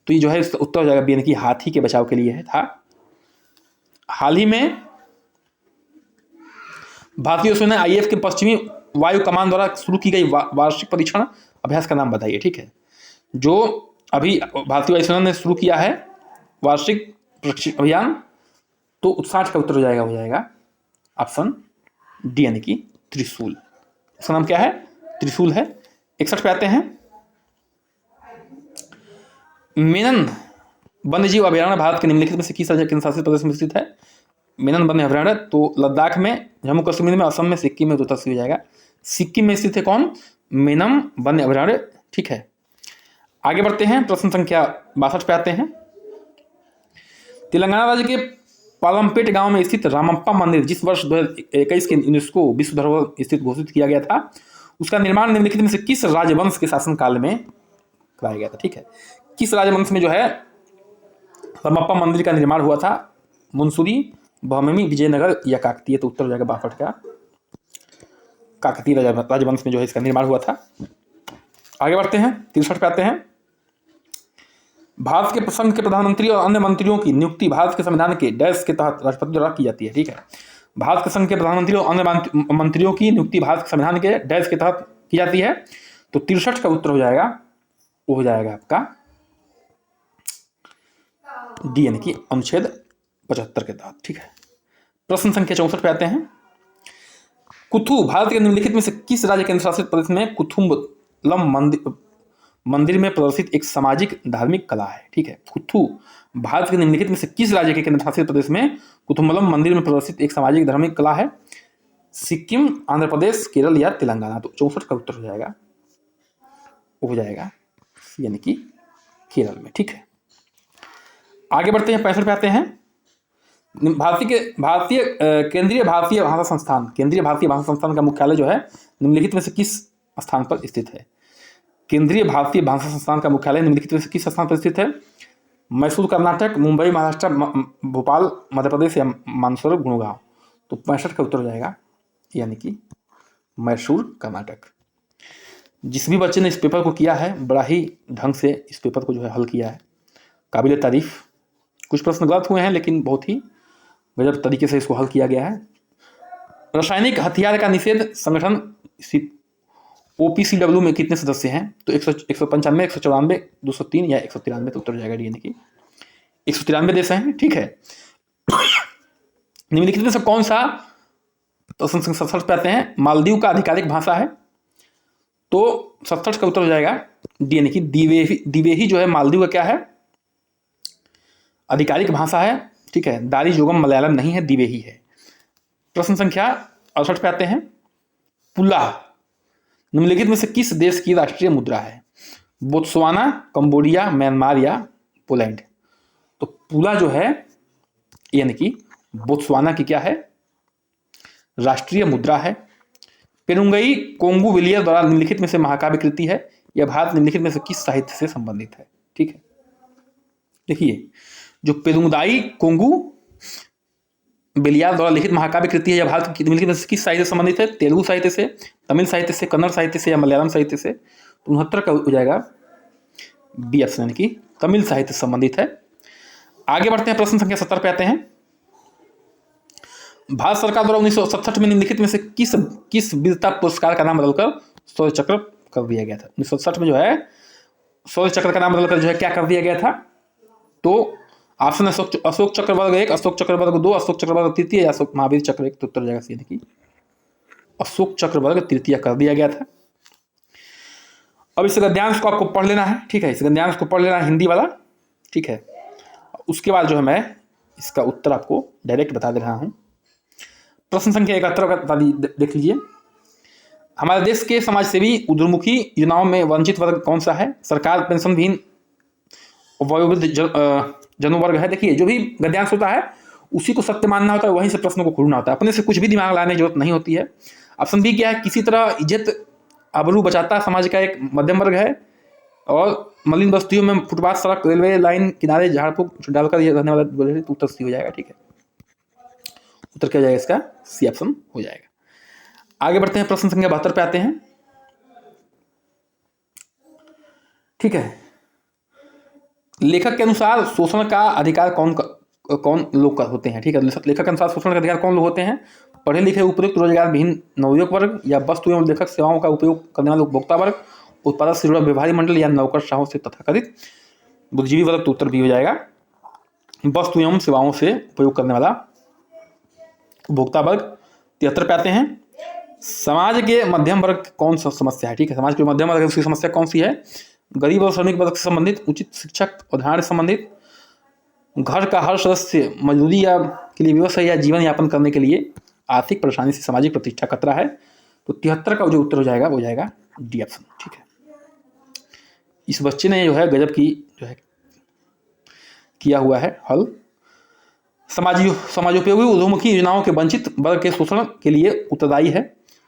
तो ये जो है इसका उत्तर हो जाएगा बी, यानी कि हाथी के बचाव के लिए है था। हाल ही में भारतीय वायुसेना IAF के पश्चिमी वायु कमान द्वारा शुरू की गई वार्षिक परीक्षण अभ्यास का नाम बताइए। ठीक है, जो अभी भारतीय वायुसेना ने शुरू किया है वार्षिक प्रशिक्षण अभियान, तो 60 का उत्तर हो जाएगा ऑप्शन डी, यानी कि त्रिशूल। उसका नाम क्या है? त्रिशूल है। 61 पे आते हैं। मेनन वन्यजीव अभयारण्य भारत के निम्नलिखित में से किस राज्य केंद्रशासित प्रदेश में स्थित है? मेनन वन्य अभयारण्य तो लद्दाख में, जम्मू कश्मीर में, असम में, सिक्किम में, तो उत्तर हो जाएगा सिक्किम में स्थित है कौन? मेनन वन्य अभयारण्य। ठीक है, आगे बढ़ते हैं। प्रश्न संख्या 62 पे आते हैं। तेलंगाना राज्य के पालमपेट गांव में स्थित रामप्पा मंदिर जिस वर्ष 2021 के यूनेस्को विश्व धरोहर स्थित घोषित किया गया था, उसका निर्माण निम्नलिखित में से किस राजवंश के शासनकाल में कराया गया था? ठीक है, किस राजवंश में जो है रामप्पा मंदिर का निर्माण हुआ था? मुंसूरी, बहमनी, विजयनगर या काकतीय? तो उत्तर हो जाएगा 62 का काकतीय राजवंश में जो है इसका निर्माण हुआ था। आगे बढ़ते हैं। 63 पे आते हैं। भारत के संघ के प्रधानमंत्री और अन्य मंत्रियों की नियुक्ति भारत के संविधान के डैश के तहत राष्ट्रपति द्वारा की जाती है। ठीक है, भारत के संघ के प्रधानमंत्री और अन्य मंत्रियों की नियुक्ति भारत के संविधान के डैश के तहत की जाती है। तो 63 का उत्तर हो जाएगा, वो हो जाएगा आपका डी, यानी कि अनुच्छेद 75 के तहत। ठीक है, प्रश्न संख्या 64 पे आते हैं। कुथु भारत के निम्नलिखित में से किस राज्य केंद्र शासित प्रदेश में कुथुम्बलम मंदिर में प्रदर्शित एक सामाजिक धार्मिक कला है? ठीक है, कुथु भारत के निम्नलिखित में से किस राज्य के केंद्र शासित प्रदेश में कुथुम्बलम मंदिर में प्रदर्शित एक सामाजिक धार्मिक कला है? सिक्किम, आंध्र प्रदेश, केरल या तेलंगाना? तो 64 का उत्तर हो जाएगा, हो जाएगा यानी कि केरल में। ठीक है, आगे बढ़ते हैं, 65 पे आते हैं। केंद्रीय भारतीय भाषा संस्थान का मुख्यालय जो है निम्नलिखित में से किस स्थान पर स्थित है? केंद्रीय भारतीय भाषा संस्थान का मुख्यालय निम्नलिखित में से किस स्थान पर स्थित है? मैसूर कर्नाटक, मुंबई महाराष्ट्र, भोपाल मध्य प्रदेश या मानसरोवर गुड़गांव? तो 65 का उत्तर हो जाएगा, यानी कि मैसूर कर्नाटक। जिस भी बच्चे ने इस पेपर को किया है बड़ा ही ढंग से इस पेपर को जो है हल किया है, काबिल तारीफ। कुछ प्रश्न गलत हुए हैं लेकिन बहुत ही गजब तरीके से इसको हल किया गया है। रासायनिक हथियार का निषेध संगठन OPCW में कितने सदस्य हैं? तो 195, 194, 203 या 193? तो उत्तर हो जाएगा डी, यानी कि 193 देश हैं। ठीक है, निम्नलिखित में से कौन सा, तो 67 पे आते हैं, मालदीव का आधिकारिक भाषा है? तो 67 का उत्तर हो जाएगा डी, यानी कि दिवेही जो है मालदीव का क्या है? आधिकारिक भाषा है। ठीक है, दारी जोगम मलयालम नहीं है, दिवेही है। प्रश्न संख्या 68 पे आते हैं। पुला निम्नलिखित में से किस देश की राष्ट्रीय मुद्रा है? बोत्सवाना, कंबोडिया, म्यांमार या पोलैंड? तो पुला जो है यानी कि बोत्सवाना की क्या है? राष्ट्रीय मुद्रा है। पेरुंगई कोंगू विलियर द्वारा निम्नलिखित में से महाकाव्य कृति है? यह भारत निम्नलिखित में से किस साहित्य से संबंधित है? ठीक है, देखिए जो पेरुंगदाई कोंगू बेलियार द्वारा लिखित महाकाव्य कृति है, यह भारत की निम्नलिखित में से किस साहित्य से संबंधित है? तेलुगु साहित्य से, तमिल साहित्य से, कन्नड़ साहित्य से या मलयालम साहित्य से? 69 का हो जाएगा बी ऑप्शन, यानी कि तमिल साहित्य से संबंधित है। आगे बढ़ते हैं, प्रश्न संख्या 70 पे आते हैं। भारत सरकार द्वारा 1967 में निम्नलिखित में से किस वीरता पुरस्कार का नाम बदलकर शौर्य चक्र कर दिया गया था? 1967 में जो है शौर्य चक्र का नाम बदलकर जो है क्या कर दिया गया था? तो ऑप्शन अशोक चक्र वर्ग 1, अशोक चक्र वर्ग 2, अशोक चक्र वर्ग तृतीय या अशोक महावीर चक्र 1? तो उत्तर जाएगा यानी कि अशोक चक्र वर्ग तृतीय कर दिया गया था। अब इस गद्यांश को आपको पढ़ लेना है। ठीक है, इस गद्यांश को पढ़ लेना है, हिंदी वाला। ठीक है, उसके बाद जो है मैं इसका उत्तर आपको डायरेक्ट बता दे रहा हूं। प्रश्न संख्या 71 का देख लीजिए। हमारे देश के समाजसेवी उद्रमुखी योजनाओं में वंचित वर्ग कौन सा है? सरकार पेंशन विहीन वयोवृद्ध जनवर्ग है। देखिए जो भी गद्यांश होता है उसी को सत्य मानना होता है, वहीं से प्रश्नों को खोलना होता है, अपने से कुछ भी दिमाग लाने की जरूरत नहीं होती है। ऑप्शन बी क्या है? किसी तरह इज्जत आबरू बचाता समाज का एक मध्यम वर्ग है और मलिन बस्तियों में फुटपाथ, सड़क, रेलवे लाइन किनारे झाड़ फूक डालकर ये रहने वाला बोले तो उत्तर सी हो जाएगा। ठीक है, उत्तर क्या हो जाएगा इसका? सी ऑप्शन हो जाएगा। आगे बढ़ते हैं, प्रश्न संख्या 72 पे आते हैं। ठीक है, लेखक के अनुसार शोषण का अधिकार कौन लोग होते हैं? ठीक है, लेखक के अनुसार शोषण का अधिकार कौन लोग होते हैं? पढ़े लिखे उपयुक्त रोजगार विहीन नवयुवक वर्ग, या वस्तु एवं लेखक सेवाओं का उपयोग करने वाले उपभोक्ता वर्ग, उत्पादक से जुड़ा व्यवहारी मंडल या नौकरशाहों से तथाकथित बुद्धिजीवी वर्ग? तो उत्तर भी हो जाएगा वस्तु एवं सेवाओं से उपयोग करने वाला उपभोक्ता वर्ग। 73 पे आते हैं। समाज के मध्यम वर्ग कौन सा समस्या है? ठीक है, समाज के मध्यम वर्ग की समस्या कौन सी है? गरीब और श्रमिक वर्ग से संबंधित, उचित शिक्षक उदाहरण से संबंधित, घर का हर सदस्य मजदूरी या के लिए व्यवस्था या जीवन यापन करने के लिए आर्थिक परेशानी से सामाजिक प्रतिष्ठा खतरा है? तो 73 का जो उत्तर हो जाएगा वो हो जाएगा डी ऑप्शन। ठीक है, इस बच्चे ने जो है गजब की जो है किया हुआ है हल। समाजोपयोगी उद्योगमुखी योजनाओं के वंचित वर्ग के शोषण के लिए उत्तरदायी है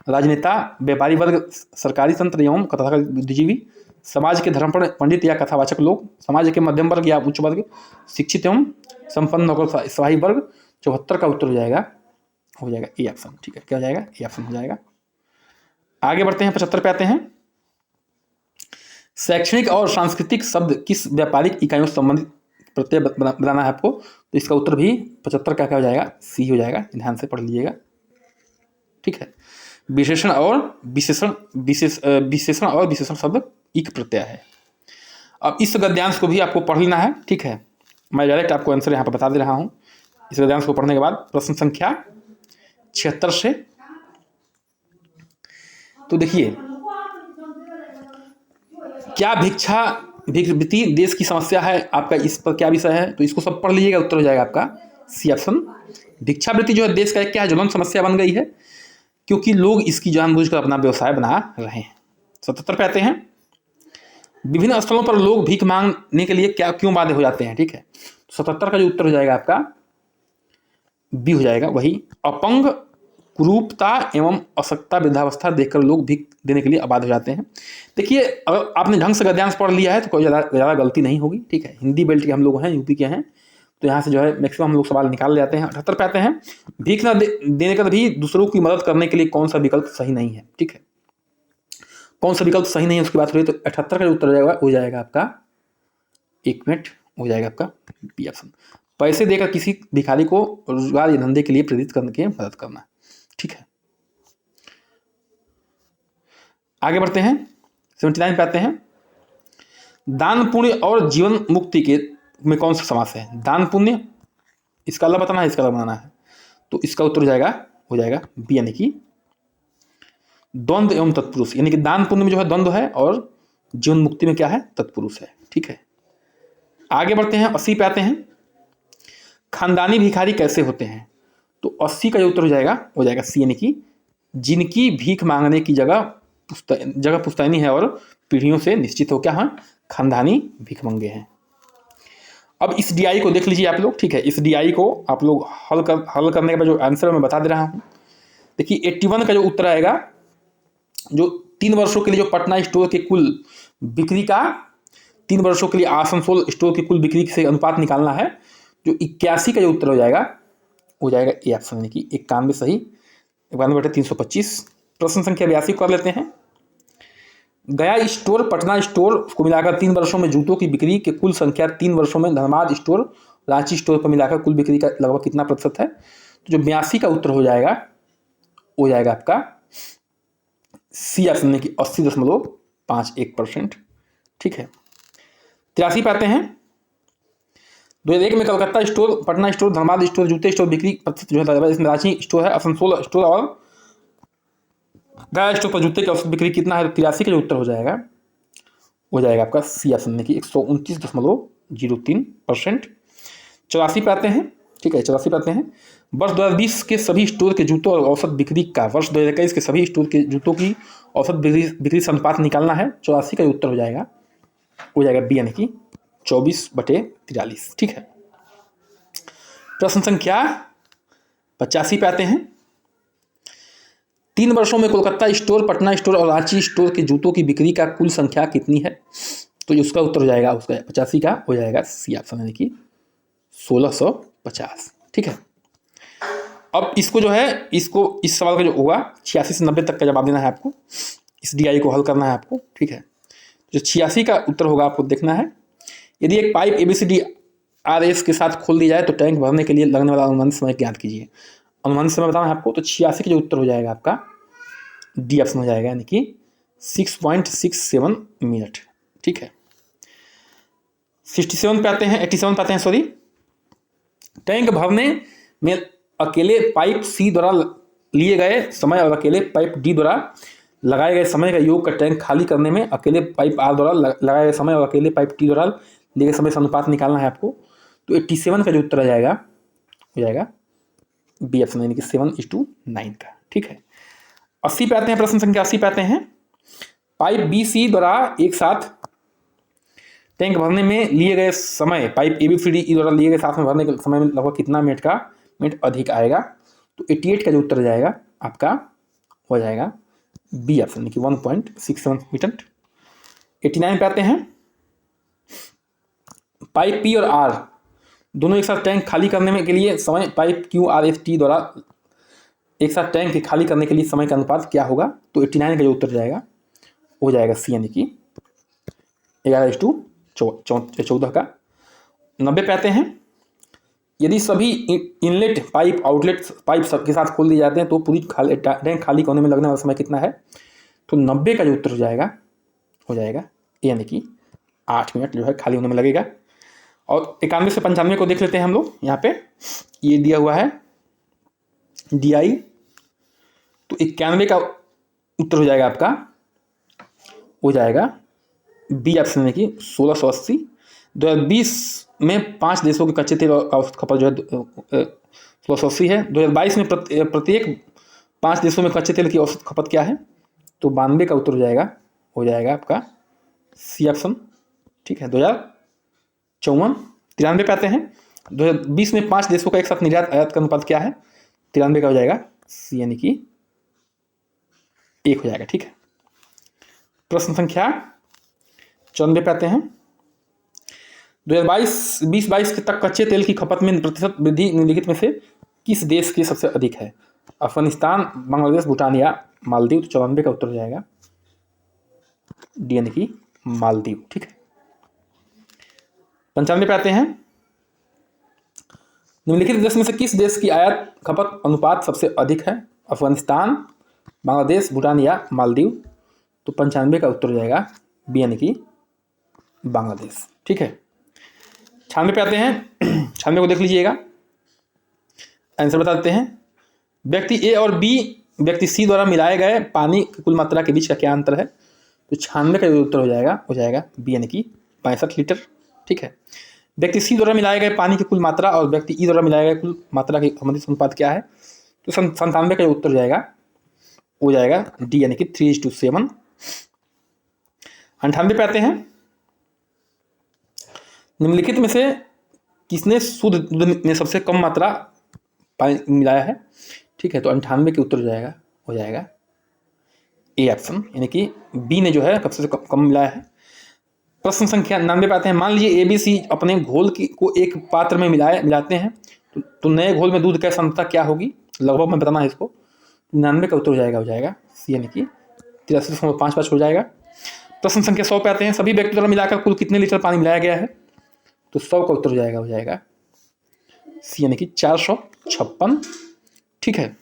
राजनेता, व्यापारी वर्ग, सरकारी तंत्र एवं तथाकथित बुद्धिजीवी, समाज के धर्मप्राण पंडित या कथावाचक लोग, समाज के मध्यम वर्ग या उच्च वर्ग, शिक्षित एवं संपन्न नौकरशाही वर्ग। 74 का उत्तर हो जाएगा ए ऑप्शन। ठीक है, क्या हो जाएगा? ए ऑप्शन हो जाएगा। आगे बढ़ते हैं, 75 पे आते हैं। शैक्षणिक और सांस्कृतिक शब्द किस व्यापारिक इकाइयों से संबंधित प्रत्यय बनाना है आपको, तो इसका उत्तर भी 75 का क्या हो जाएगा, सी हो जाएगा। ध्यान से पढ़ लीजिएगा, ठीक है। विशेषण और विशेषण शब्द इक प्रत्यय है। अब इस गद्यांश को भी आपको पढ़ लेना है, ठीक है। मैं डायरेक्ट आपको आंसर यहाँ पर बता दे रहा हूँ। इस गद्यांश को पढ़ने के बाद प्रश्न संख्या 76 से, तो देखिए, क्या भिक्षावृत्ति देश की समस्या है, आपका इस पर क्या विषय है, तो इसको सब पढ़ लीजिएगा, उत्तर हो जाएगा आपका सी ऑप्शन। भिक्षावृत्ति जो है देश का क्या है, ज्वलंत समस्या बन गई है, क्योंकि लोग इसकी जानबूझकर अपना व्यवसाय बना रहे हैं। 77 पे आते हैं, विभिन्न स्थलों पर लोग भीख मांगने के लिए क्यों बाध्य हो जाते हैं, ठीक है। 77 का जो उत्तर हो जाएगा आपका बी हो जाएगा। वही अपंग, कुरूपता एवं अशक्ता वृद्धावस्था देखकर लोग भीख देने के लिए बाध्य हो जाते हैं। देखिए, अगर आपने ढंग से गद्यांश पढ़ लिया है तो कोई ज़्यादा गलती नहीं होगी, ठीक है। हिंदी बेल्ट के हम लोग हैं, यूपी के हैं, तो यहाँ से जो है मैक्सिमम हम लोग सवाल निकाल ले जाते हैं। 78 पे आते हैं, भीख न देने का भी दूसरों की मदद करने के लिए कौन सा विकल्प सही नहीं है, ठीक है। कौन सा विकल्प सही नहीं है उसकी बात हो रही है, तो 78 का उत्तर हो जाएगा आपका, एक मिनट, हो जाएगा आपका बी ऑप्शन। पैसे देकर किसी भिखारी को रोजगार या धंधे के लिए प्रेरित करने की मदद करना, ठीक है। आगे बढ़ते हैं, 79 पे आते हैं, दान पुण्य और जीवन मुक्ति के में कौन सा समास है। दान पुण्य, इसका अलग बताना है, इसका अलग बनाना है, तो इसका उत्तर हो जाएगा बी, यानी कि द्वंद्व एवं तत्पुरुष, यानी कि दान पुण्य में जो है द्वंद्व है और जीवन मुक्ति में क्या है, तत्पुरुष है, ठीक है। आगे बढ़ते हैं, 80 पे आते हैं, खानदानी भिखारी कैसे होते हैं, तो 80 का जो उत्तर हो जाएगा सी, यानी कि जिनकी भीख मांगने की जगह पुश्तैनी है और पीढ़ियों से निश्चित हो क्या है, खानदानी भिखमंगे हैं। अब इस डीआई को देख लीजिए आप लोग, ठीक है। इस डीआई को आप लोग हल करने के बाद जो आंसर मैं बता दे रहा हूँ, देखिए 81 का जो उत्तर आएगा, जो 3 वर्षों के लिए जो पटना स्टोर के कुल बिक्री का 3 वर्षों के लिए आसनसोल स्टोर की कुल बिक्री से अनुपात निकालना है, जो 81 का जो उत्तर हो जाएगा ए ऑप्शन, यानी कि 91 सही, 91/325। प्रश्न संख्या 82 कर लेते हैं, गया स्टोर पटना स्टोर को मिलाकर 3 वर्षों में जूतों की बिक्री के कुल संख्या 3 वर्षों में धनबाद स्टोर रांची स्टोर पर मिलाकर कुल बिक्री का लगभग कितना प्रतिशत है, तो जो 82 का उत्तर हो जाएगा आपका सी ऑप्शन, यानी कि 80.51%, ठीक है। 83 पे आते हैं, 2001 में Calcutta store, Patna store, Dhanbad store जूते स्टोर बिक्री प्रतिशत जो है, इसमें रांची स्टोर है, आसनसोल स्टोर और गया स्टोर पर जूते की औसत बिक्री कितना है, 83 का जो उत्तर हो जाएगा आपका सी ऑप्शन, यानी कि 129.03%। 84 पे आते हैं, ठीक है। 84 पे आते हैं, वर्ष 2020 के सभी स्टोर के जूतों और औसत बिक्री का वर्ष 2021 के सभी स्टोर के जूतों की औसत बिक्री से अनुपात निकालना है। 84 का उत्तर हो जाएगा बी, यानी कि 24/43, ठीक है। प्रश्न संख्या 85 पे आते हैं, 3 वर्षों में कोलकाता स्टोर, पटना स्टोर और रांची स्टोर के जूतों की बिक्री का कुल संख्या कितनी है, तो उसका उत्तर हो जाएगा, उसका 85 का हो जाएगा सी ऑप्शन, यानी कि 1650, ठीक है। अब इसको जो है, इसको इस सवाल का जो होगा 86 से 90 तक का जवाब देना है आपको, इस डीआई को हल करना है आपको, ठीक है। जो 86 का उत्तर होगा आपको देखना है, यदि एक पाइप ABCD RS के साथ खोल दी जाए तो टैंक भरने के लिए लगने वाला अनुमानित समय ज्ञात कीजिए। अनुमानित समय बताना है आपको, तो 86 का जो उत्तर हो जाएगा आपका डी ऑप्शन हो जाएगा, यानी कि 6.67 मिनट, ठीक है। 87 पे आते हैं, 87 पे आते हैं, सॉरी। टैंक भरने में अकेले पाइप C द्वारा लिए गए समय और अकेले पाइप D द्वारा लगाए गए समय का योग का टैंक खाली करने में अकेले पाइप R द्वारा लगाए गए समय और अकेले पाइप T द्वारा लिए गए समय से अनुपात निकालना है आपको, तो 87 का जो उत्तर हो जाएगा बी ऑप्शन, यानी कि 7:9 का, ठीक है। 80 पे आते हैं, प्रश्न संख्या 80 पे आते हैं, पाइप BC द्वारा एक साथ टैंक भरने में लिए गए समय पाइप ABCD द्वारा लिए गए साथ में भरने के समय में लगभग कितना मिनट अधिक आएगा, तो 88 का जो उत्तर हो जाएगा आपका हो जाएगा बी ऑप्शन, यानी कि 1.67 मिनट। 89 पे आते हैं, पाइप P और R दोनों एक साथ टैंक खाली करने में के लिए समय पाइप QRST द्वारा एक साथ टैंक के खाली करने के लिए समय का अनुपात क्या होगा, तो 89 का जो उत्तर हो जाएगा सी, यानी कि 11:14 का। 90 पे आते हैं। यदि सभी इनलेट पाइप आउटलेट पाइप सबके साथ खोल दिए जाते हैं तो पूरी टैंक खाली होने में लगने वाला समय कितना है? तो 90 का जो उत्तर हो जाएगा यानी कि 8 मिनट जो है खाली होने में लगेगा। और 91 से 95 को देख लेते हैं हम लोग। यहाँ पे ये दिया हुआ है DI, तो 91 का उत्तर हो जाएगा आपका, हो जाएगा बी ऑप्शन में कि 1680। 2020 में 5 देशों के कच्चे तेल का औसत खपत जो है 1680 है। 2022 में प्रत्येक 5 देशों में कच्चे तेल की औसत खपत क्या है? तो 92 का उत्तर हो जाएगा आपका सी ऑप्शन। ठीक है, 2054। 93 पे आते हैं। 2020 में 5 देशों का एक साथ निर्यात आयात का अनुपात क्या है? 93 का हो जाएगा सी यानी कि 1 हो जाएगा। ठीक है, प्रश्न संख्या 94 पे आते हैं। 2022 तक कच्चे तेल की खपत में प्रतिशत वृद्धि निम्नलिखित में से किस देश की सबसे अधिक है? अफगानिस्तान, बांग्लादेश, भूटान या मालदीव। तो 94 का उत्तर हो जाएगा डी यानी कि मालदीव। ठीक है, 95 पे आते हैं। निम्नलिखित देश में से किस देश की आयात खपत अनुपात सबसे अधिक है? अफगानिस्तान, बांग्लादेश, भूटान या मालदीव। तो 95 का उत्तर हो जाएगा बी यानी कि बांग्लादेश। ठीक है, 96 पे आते हैं। 96 को देख लीजिएगा, आंसर बता देते हैं। व्यक्ति ए और बी व्यक्ति सी द्वारा मिलाए गए पानी की कुल मात्रा के बीच का क्या अंतर है? तो 96 का उत्तर हो जाएगा बी यानी कि 65 लीटर। ठीक है, व्यक्ति सी द्वारा मिलाए गए पानी की कुल मात्रा और व्यक्ति ई द्वारा मिलाए गए कुल मात्रा की संबंधित अनुपात क्या है? तो 97 का उत्तर हो जाएगा डी यानी कि 3:7। 98 पे आते हैं। निम्नलिखित में से किसने शुद्ध दूध में सबसे कम मात्रा पानी मिलाया है? ठीक है, तो 98 के उत्तर हो जाएगा ए ऑप्शन यानी कि बी ने जो है सबसे कम मिलाया है। प्रश्न संख्या 99 पे आते हैं। मान लीजिए ABC अपने घोल को एक पात्र में मिलाते हैं तो नए घोल में दूध की सांद्रता क्या होगी? लगभग में बताना है इसको। 99 का उत्तर हो जाएगा सी यानी कि 83.55 हो जाएगा। प्रश्न संख्या 100 पे आते हैं। सभी व्यक्तियों द्वारा मिलाकर कुल कितने लीटर पानी मिलाया गया है? तो 100 का उत्तर हो जाएगा सी यानी कि 456। ठीक है,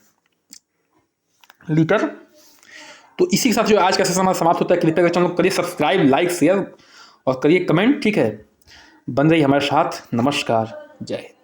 लीटर। तो इसी के साथ जो आज का सेशन समाप्त होता है। कृपया चैनल को करिए सब्सक्राइब, लाइक, शेयर और करिए कमेंट। ठीक है, बन रही हमारे साथ। नमस्कार, जय हिंद।